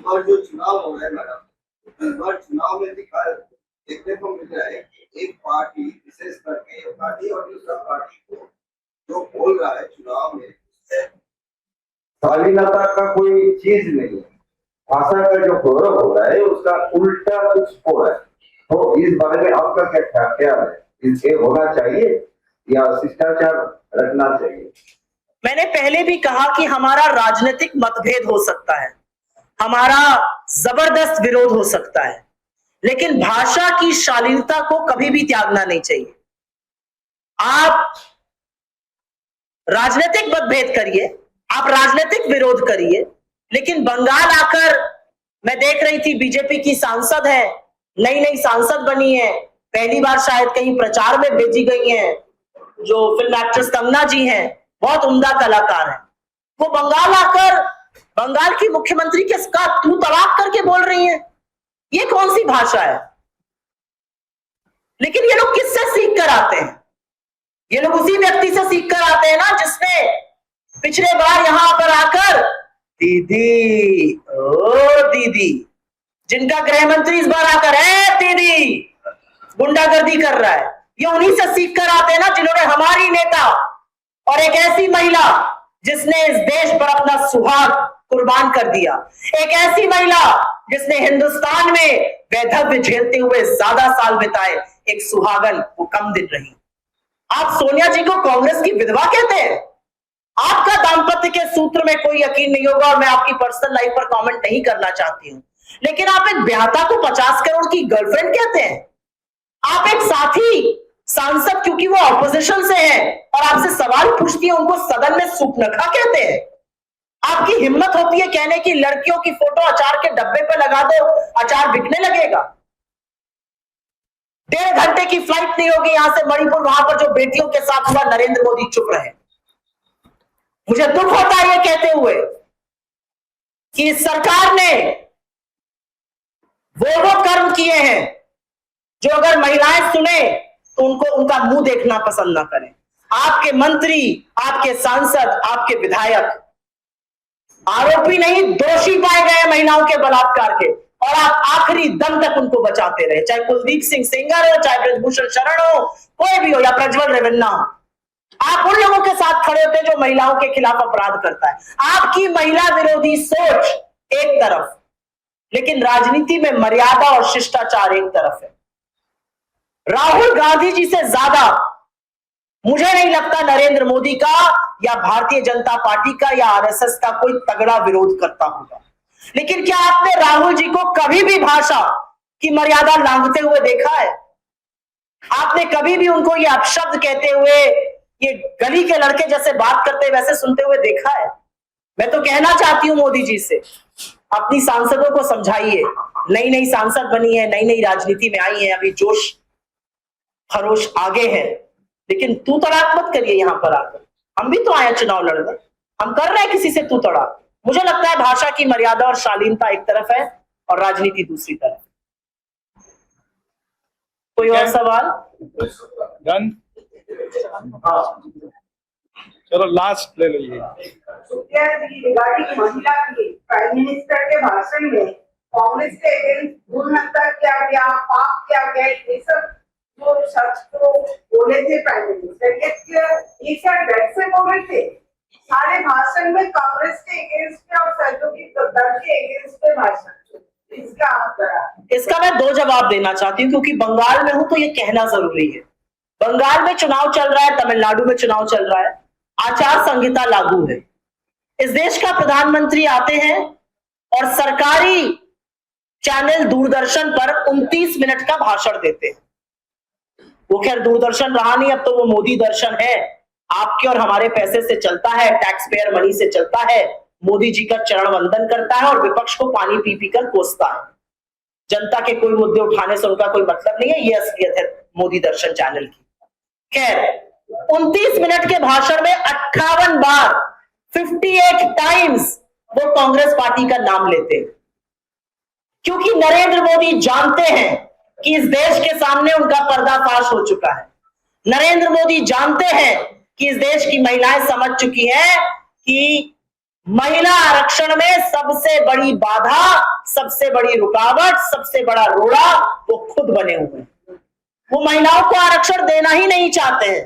बार जो चुनाव हो रहा है मैडम, इस बार चुनाव में देखने को मिल रहा है कि एक पार्टी विशेष करके एक पार्टी और दूसरा पार्टी को जो बोल रहा है चुनाव में, शालीनता का कोई चीज नहीं है। भाषा का जो गौरव हो रहा है उसका उल्टा कुछ हो रहा है। तो इस बारे में आपका क्या ख्याल है? इसके होना चाहिए या शिष्टाचार रखना चाहिए? मैंने पहले भी कहा कि हमारा राजनीतिक मतभेद हो सकता है, हमारा जबरदस्त विरोध हो सकता है, लेकिन भाषा की शालीनता को कभी भी त्यागना नहीं चाहिए। आप राजनीतिक मतभेद करिए, आप राजनीतिक विरोध करिए, लेकिन बंगाल आकर मैं देख रही थी बीजेपी की सांसद है, नई नई सांसद बनी है, पहली बार शायद कहीं प्रचार में भेजी गई हैं, जो फिल्म एक्ट्रेस कंगना जी हैं, बहुत उम्दा कलाकार है। वो बंगाल आकर बंगाल की मुख्यमंत्री के साथ तू तड़ाक करके बोल रही हैं। ये कौन सी भाषा है? लेकिन ये लोग किससे सीख कर आते हैं? ये लोग उसी व्यक्ति से सीख कर आते हैं ना जिसने पिछले बार यहां पर आकर दीदी ओ दीदी, जिनका गृह मंत्री इस बार आकर है दीदी गुंडागर्दी कर रहा है। ये उन्हीं से सीख कर आते हैं ना जिन्होंने हमारी नेता और एक ऐसी महिला जिसने इस देश पर अपना सुहाग कुर्बान कर दिया, एक ऐसी महिला जिसने हिंदुस्तान में वैधव्य झेलते हुए ज्यादा साल बिताए, एक सुहागन वो कम दिन रही। आप सोनिया जी को कांग्रेस की विधवा कहते हैं? आपका दाम्पत्य के सूत्र में कोई यकीन नहीं होगा और मैं आपकी पर्सनल लाइफ पर कमेंट नहीं करना चाहती हूं, लेकिन आप एक ब्याहता को 50 करोड़ की गर्लफ्रेंड कहते हैं। आप एक साथी सांसद, क्योंकि वो ऑपोजिशन से हैं और आपसे सवाल पूछती है, उनको सदन में सूपनखा कहते हैं। आपकी हिम्मत होती है कहने की लड़कियों की फोटो अचार के डब्बे पे लगा दो, अचार बिकने लगेगा। 1.5 घंटे की फ्लाइट नहीं होगी यहां से मणिपुर, वहां पर जो बेटियों के साथ हुआ नरेंद्र मोदी चुप रहे। मुझे दुख होता है ये कहते हुए कि सरकार ने वो कर्म किए हैं जो अगर महिलाएं सुने तो उनको उनका मुंह देखना पसंद ना करें। आपके मंत्री, आपके सांसद, आपके विधायक आरोपी नहीं दोषी पाए गए महिलाओं के बलात्कार के, और आप आखिरी दम तक उनको बचाते रहे, चाहे कुलदीप सिंह सेंगर हो, चाहे ब्रजभूषण शरण हो, कोई भी हो, या प्रज्वल रेवन्ना हो। आप उन लोगों के साथ खड़े होते हैं जो महिलाओं के खिलाफ अपराध करता है। आपकी महिला विरोधी सोच एक तरफ, लेकिन राजनीति में मर्यादा और शिष्टाचार एक तरफ है। राहुल गांधी जी से ज्यादा मुझे नहीं लगता नरेंद्र मोदी का या भारतीय जनता पार्टी का या आरएसएस का कोई तगड़ा विरोध करता होगा, लेकिन क्या आपने राहुल जी को कभी भी भाषा की मर्यादा लांघते हुए देखा है? आपने कभी भी उनको ये अपशब्द कहते हुए, ये गली के लड़के जैसे बात करते वैसे सुनते हुए देखा है? मैं तो कहना चाहती हूं मोदी जी से, अपनी सांसदों को समझाइए। नई नई सांसद बनी है, नई नई राजनीति में आई है, अभी जोश खरोश आगे है, लेकिन तू तड़ाक मत करिए यहां पर आकर। हम भी तो आए चुनाव लड़ने, हम कर रहे हैं किसी से तू तड़ाक। मुझे लगता है भाषा की मर्यादा और शालीनता एक तरफ है और राजनीति दूसरी तरफ। कोई और सवाल? डन? चलो लास्ट ले लीजिए। रिगार्डिंग महिला की प्राइम मिनिस्टर के भाषण में कांग्रेस के अगेंस्ट भ्रूण हत्या किया गया, पाप किया गया, ये सब जो शब्द को बोले थे प्राइम मिनिस्टर, ये शायद वैसे बोल रहे थे। सारे भाषण में कांग्रेस के अगेंस्ट और सहयोगी दल के अगेंस्ट में भाषण, इसका मैं 2 जवाब देना चाहती हूँ, क्योंकि बंगाल में हूं तो ये कहना जरूरी है। बंगाल में चुनाव चल रहा है, तमिलनाडु में चुनाव चल रहा है, आचार संहिता लागू है। इस देश का प्रधानमंत्री आते हैं और सरकारी चैनल दूरदर्शन पर 29 मिनट का भाषण देते हैं। वो खैर दूरदर्शन रहा नहीं, अब तो वो मोदी दर्शन है, आपके और हमारे पैसे से चलता है, टैक्स पेयर मनी से चलता है। मोदी जी का चरण वंदन करता है और विपक्ष को पानी पी पी कर कोसता है। जनता के कोई मुद्दे उठाने से उनका कोई मतलब नहीं है, ये असलियत है मोदी दर्शन चैनल की। खैर 29 मिनट के भाषण में 58 बार 58 टाइम्स वो कांग्रेस पार्टी का नाम लेते हैं, क्योंकि नरेंद्र मोदी जानते हैं कि इस देश के सामने उनका पर्दाफाश हो चुका है। नरेंद्र मोदी जानते हैं कि इस देश की महिलाएं समझ चुकी हैं कि महिला आरक्षण में सबसे बड़ी बाधा सबसे बड़ी रुकावट, सबसे बड़ा रोड़ा वो खुद बने हुए हैं। वो महिलाओं को आरक्षण देना ही नहीं चाहते हैं।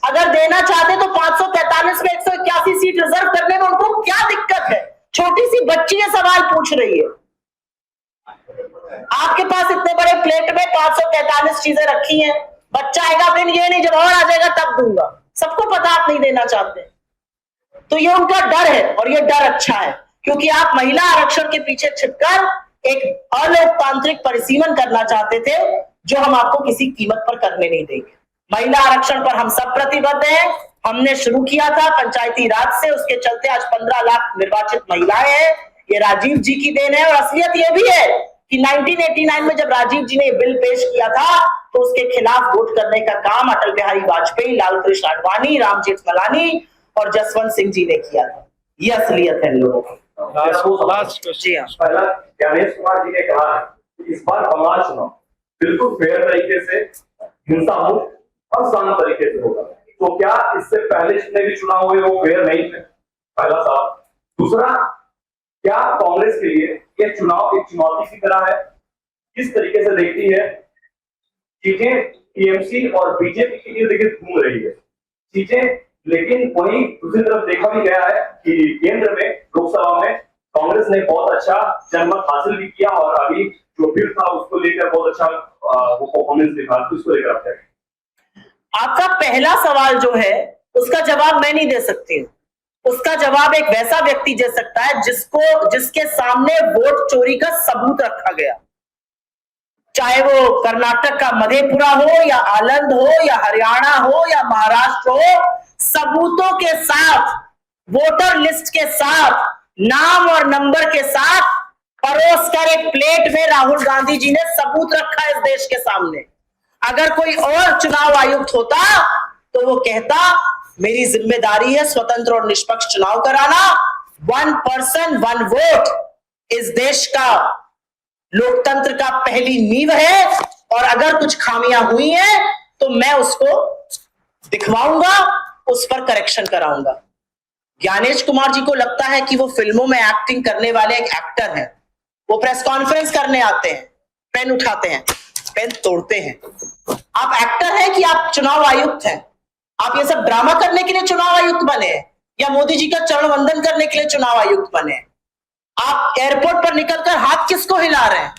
अगर देना चाहते तो 543 में 181 सीट रिजर्व करने में उनको क्या दिक्कत है? छोटी सी बच्ची ये सवाल पूछ रही है। आपके पास इतने बड़े प्लेट में 543 चीजें रखी हैं, बच्चा आएगा फिर ये नहीं, जब और आ जाएगा तब दूंगा। सबको पता आप नहीं देना चाहते, तो ये उनका डर है और ये डर अच्छा है, क्योंकि आप महिला आरक्षण के पीछे छिपकर एक अलोकतांत्रिक परिसीमन करना चाहते थे, जो हम आपको किसी कीमत पर करने नहीं देंगे। महिला आरक्षण पर हम सब प्रतिबद्ध हैं। हमने शुरू किया था पंचायती राज से, उसके चलते आज 15 लाख निर्वाचित महिलाएं हैं। ये राजीव जी की देन है। और असलियत ये भी है कि 1989 में जब राजीव जी ने बिल पेश किया था तो उसके खिलाफ वोट करने का काम अटल बिहारी वाजपेयी, लाल कृष्ण आडवाणी, राम जेठमलानी और जसवंत सिंह जी ने किया था। ये असलियत है लोगों की। Last question. जी हाँ, पहला ज्ञानेश कुमार जी ने कहा है कि इस बार बंगाल चुनाव बिल्कुल फेयर तरीके से, हिंसा मुक्त और शांत तरीके से होगा। तो क्या इससे पहले जितने भी चुनाव हुए वो फेयर नहीं थे? पहला सवाल। दूसरा, क्या कांग्रेस के लिए ये चुनाव एक चुनौती की तरह है? किस तरीके से देखती है चीजें? टीएमसी और बीजेपी के इर्द गिर्द घूम रही है चीजें, लेकिन वहीं दूसरी तरफ देखा भी गया है कि केंद्र में, लोकसभा में कांग्रेस ने बहुत अच्छा जनमत हासिल भी किया और अभी जो बिल था उसको लेकर बहुत अच्छा वो परफॉर्मेंस दिखा। तो इसको लेकर आप क्या कहें? आपका पहला सवाल जो है उसका जवाब मैं नहीं दे सकती हूँ। उसका जवाब एक वैसा व्यक्ति दे सकता है जिसके सामने वोट चोरी का सबूत रखा गया, चाहे वो कर्नाटक का मधेपुरा हो या आनंद हो या हरियाणा हो या महाराष्ट्र हो। सबूतों के साथ, वोटर लिस्ट के साथ, नाम और नंबर के साथ परोस कर एक प्लेट में राहुल गांधी जी ने सबूत रखा इस देश के सामने। अगर कोई और चुनाव आयुक्त होता तो वो कहता मेरी जिम्मेदारी है स्वतंत्र और निष्पक्ष चुनाव कराना, 1 पर्सन 1 वोट इस देश का लोकतंत्र का पहली नींव है, और अगर कुछ खामियां हुई हैं तो मैं उसको दिखवाऊंगा, उस पर करेक्शन कराऊंगा। ज्ञानेश कुमार जी को लगता है कि वो फिल्मों में एक्टिंग करने वाले एक एक्टर हैं। वो प्रेस कॉन्फ्रेंस करने आते हैं, पेन उठाते हैं, पेन तोड़ते हैं। आप एक्टर हैं कि आप चुनाव आयुक्त हैं? आप ये सब ड्रामा करने के लिए चुनाव आयुक्त बने हैं या मोदी जी का चरण वंदन करने के लिए चुनाव आयुक्त बने हैं? आप एयरपोर्ट पर निकलकर हाथ किसको हिला रहे हैं?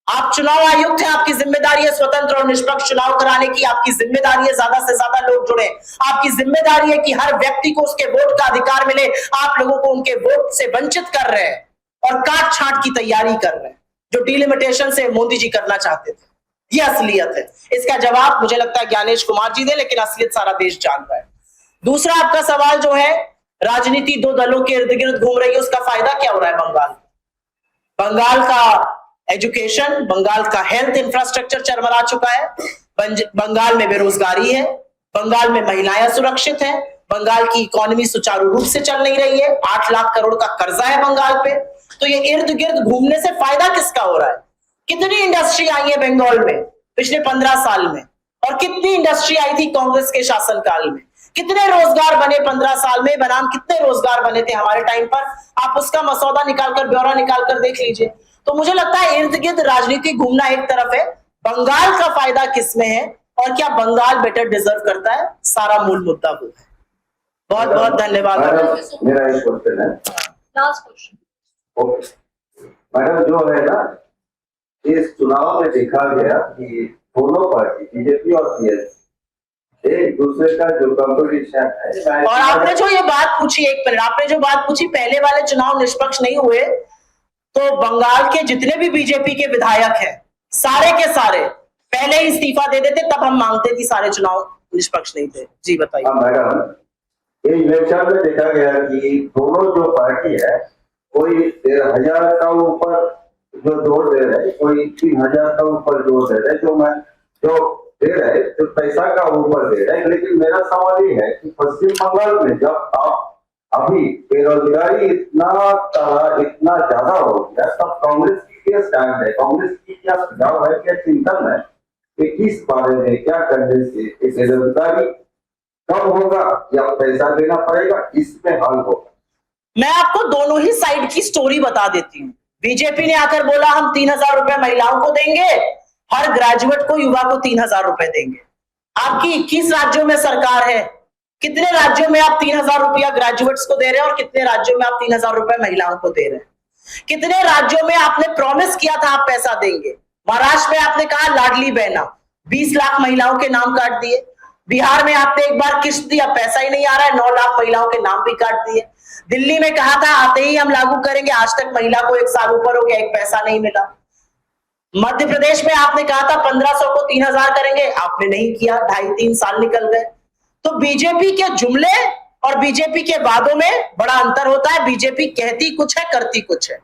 आप चुनाव आयुक्त हैं, आपकी जिम्मेदारी है स्वतंत्र और निष्पक्ष चुनाव कराने की। आपकी जिम्मेदारी है ज्यादा से ज्यादा लोग जुड़े। आपकी जिम्मेदारी है कि हर व्यक्ति को उसके वोट का अधिकार मिले। आप लोगों को उनके वोट से वंचित कर रहे हैं और काट छांट की तैयारी कर रहे हैं, जो डिलिमिटेशन से मोदी जी करना चाहते थे। ये असलियत है। इसका जवाब मुझे लगता है ज्ञानेश कुमार जी दे, लेकिन असलियत सारा देश जान रहा है। दूसरा आपका सवाल जो है, राजनीति 2 दलों के इर्द गिर्द घूम रही है, उसका फायदा क्या हो रहा है? बंगाल का एजुकेशन, बंगाल का हेल्थ इंफ्रास्ट्रक्चर चरमरा चुका है। बंगाल में बेरोजगारी है, बंगाल में महिलाएं सुरक्षित हैं, बंगाल की इकोनॉमी सुचारू रूप से चल नहीं रही है, 8 लाख करोड़ का कर्जा है बंगाल पे। तो ये इर्द गिर्द घूमने से फायदा किसका हो रहा है? कितनी इंडस्ट्री आई है बंगाल में पिछले 15 साल में, और कितनी इंडस्ट्री आई थी कांग्रेस के शासनकाल में? कितने रोजगार बने 15 साल में? बनाम कितने रोजगार बने थे हमारे टाइम पर? आप उसका मसौदा निकालकर, ब्यौरा निकालकर देख लीजिए। तो मुझे लगता है इर्द गिर्द राजनीति घूमना एक तरफ है, बंगाल का फायदा किसमें है और क्या बंगाल बेटर डिजर्व करता है, सारा मूल मुद्दा वो है। बहुत बहुत धन्यवाद। मेरा एक क्वेश्चन है, लास्ट क्वेश्चन। ओके मैडम, जो है ना, इस चुनाव में देखा गया कि दोनों पार्टी बीजेपी और पीएस एक दूसरे का जो कंपटीशन है, और आपने जो ये बात पूछी, एक मिनट, आपने जो बात पूछी, पहले वाले चुनाव निष्पक्ष नहीं हुए, तो बंगाल के जितने भी बीजेपी के विधायक हैं सारे के सारे पहले ही इस्तीफा दे देते, तब हम मांगते कि सारे चुनाव निष्पक्ष नहीं थे। जी बताइए। हाँ मैडम, ये इलेक्शन में देखा गया कि दोनों जो पार्टी है, कोई 13,000 का ऊपर जो जोर दे रहे, कोई 3,000 का ऊपर जोर दे रहे, जो दे रहे, जो पैसा का ऊपर दे रहे। लेकिन मेरा सवाल ये है कि पश्चिम बंगाल में जब आप अभी बेरोजगारी इतना ज्यादा हो गया, तब कांग्रेस की क्या स्टैंड है, कांग्रेस की क्या सुझाव है, क्या चिंतन है कि किस बारे में क्या करने से बेरोजगारी कम होगा या पैसा देना पड़ेगा, इसमें हल होगा? मैं आपको दोनों ही साइड की स्टोरी बता देती हूँ। बीजेपी ने आकर बोला हम 3,000 रुपए महिलाओं को देंगे, हर ग्रेजुएट को, युवा को 3,000 रुपए देंगे। आपकी 21 राज्यों में सरकार है, कितने राज्यों में आप 3,000 रुपया ग्रेजुएट्स को दे रहे हैं और कितने राज्यों में आप 3,000 रुपए महिलाओं को दे रहे हैं? कितने राज्यों में आपने प्रॉमिस किया था आप पैसा देंगे? महाराष्ट्र में आपने कहा लाडली बहना, 20 लाख महिलाओं के नाम काट दिए। बिहार में आपने एक बार किस्त दिया, पैसा ही नहीं आ रहा है, 9 लाख महिलाओं के नाम भी काट दिए। दिल्ली में कहा था आते ही हम लागू करेंगे, आज तक महिला को 1 साल ऊपर हो गया, एक पैसा नहीं मिला। मध्य प्रदेश में आपने कहा था 1500 को 3,000 करेंगे, आपने नहीं किया, 2.5-3 साल निकल गए। तो बीजेपी के जुमले और बीजेपी के वादों में बड़ा अंतर होता है। बीजेपी कहती कुछ है, करती कुछ है।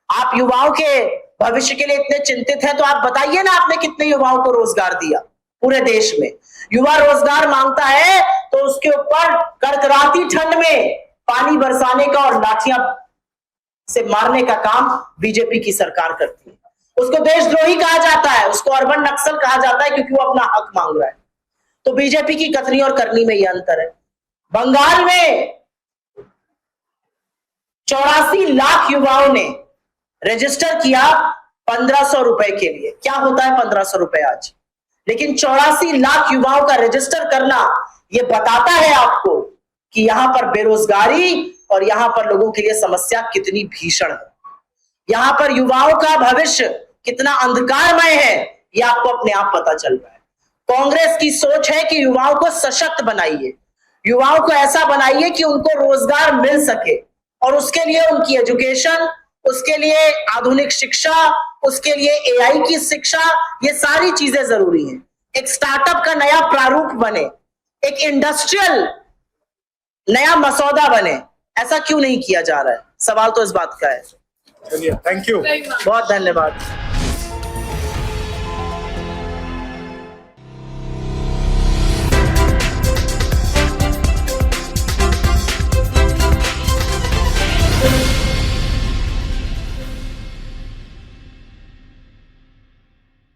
आप युवाओं के भविष्य के लिए इतने चिंतित हैं तो आप बताइए ना, आपने कितने युवाओं को रोजगार दिया पूरे देश में? युवा रोजगार मांगता है तो उसके ऊपर कड़कड़ाती ठंड में पानी बरसाने का और लाठियां से मारने का काम बीजेपी की सरकार करती है। उसको देशद्रोही कहा जाता है, उसको अर्बन नक्सल कहा जाता है, क्योंकि वो अपना हक मांग रहा है। तो बीजेपी की कथनी और करनी में यह अंतर है। बंगाल में 84 लाख युवाओं ने रजिस्टर किया 1,500 रुपए के लिए। क्या होता है 1,500 रुपए आज? लेकिन 84 लाख युवाओं का रजिस्टर करना यह बताता है आपको कि यहां पर बेरोजगारी और यहां पर लोगों के लिए समस्या कितनी भीषण है, यहां पर युवाओं का भविष्य कितना अंधकारमय है, यह आपको अपने आप पता चल रहा है। कांग्रेस की सोच है कि युवाओं को सशक्त बनाइए, युवाओं को ऐसा बनाइए कि उनको रोजगार मिल सके, और उसके लिए उनकी एजुकेशन, उसके लिए आधुनिक शिक्षा, उसके लिए एआई की शिक्षा, ये सारी चीजें जरूरी हैं। एक स्टार्टअप का नया प्रारूप बने, एक इंडस्ट्रियल नया मसौदा बने, ऐसा क्यों नहीं किया जा रहा है? सवाल तो इस बात का है। चलिए, थैंक यू। बहुत धन्यवाद।